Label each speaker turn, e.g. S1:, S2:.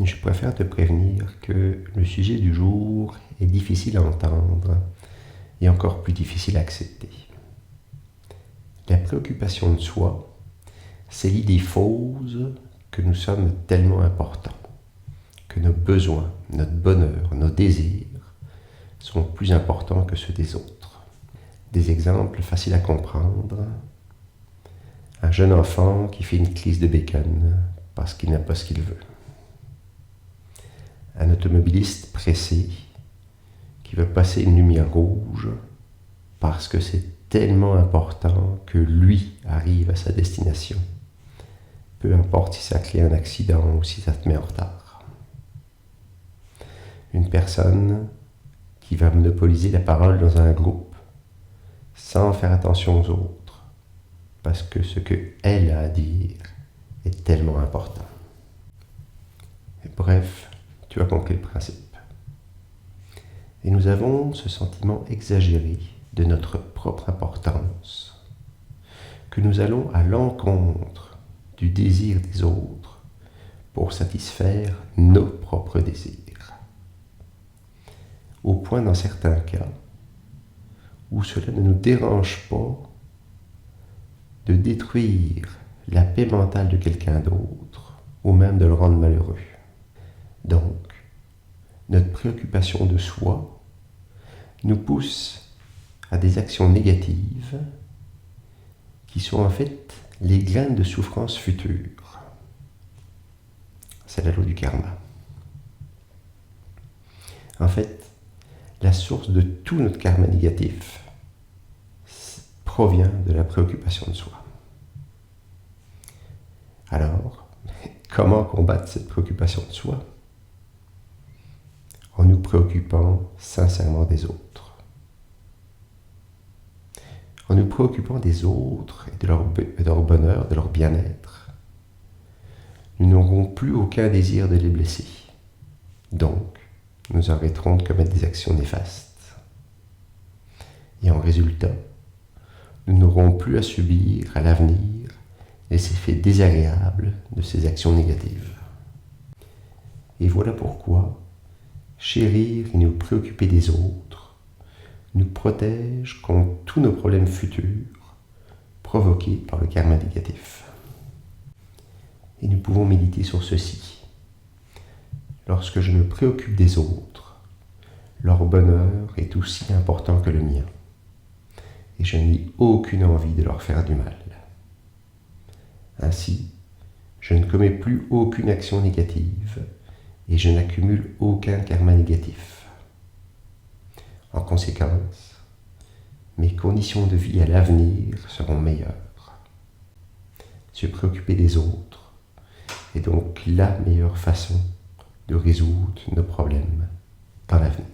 S1: Je préfère te prévenir que le sujet du jour est difficile à entendre et encore plus difficile à accepter. La préoccupation de soi, c'est l'idée fausse que nous sommes tellement importants, que nos besoins, notre bonheur, nos désirs sont plus importants que ceux des autres. Des exemples faciles à comprendre. Un jeune enfant qui fait une crise de bacon parce qu'il n'a pas ce qu'il veut. Un automobiliste pressé qui veut passer une lumière rouge parce que c'est tellement important que lui arrive à sa destination. Peu importe si ça crée un accident ou si ça te met en retard. Une personne qui va monopoliser la parole dans un groupe sans faire attention aux autres parce que ce qu'elle a à dire est tellement important. Et bref, tu as compris le principe. Et nous avons ce sentiment exagéré de notre propre importance, que nous allons à l'encontre du désir des autres pour satisfaire nos propres désirs. Au point dans certains cas où cela ne nous dérange pas de détruire la paix mentale de quelqu'un d'autre ou même de le rendre malheureux. Donc, notre préoccupation de soi nous pousse à des actions négatives qui sont en fait les graines de souffrance future. C'est la loi du karma. En fait, la source de tout notre karma négatif provient de la préoccupation de soi. Alors, comment combattre cette préoccupation de soi ? En nous préoccupant sincèrement des autres. En nous préoccupant des autres et de leur bonheur, de leur bien-être, nous n'aurons plus aucun désir de les blesser. Donc, nous arrêterons de commettre des actions néfastes. Et en résultat, nous n'aurons plus à subir à l'avenir les effets désagréables de ces actions négatives. Et voilà pourquoi chérir et nous préoccuper des autres nous protège contre tous nos problèmes futurs provoqués par le karma négatif. Et nous pouvons méditer sur ceci. Lorsque je me préoccupe des autres, leur bonheur est aussi important que le mien. Et je n'ai aucune envie de leur faire du mal. Ainsi, je ne commets plus aucune action négative et je n'accumule aucun karma négatif. En conséquence, mes conditions de vie à l'avenir seront meilleures. Se préoccuper des autres est donc la meilleure façon de résoudre nos problèmes dans l'avenir.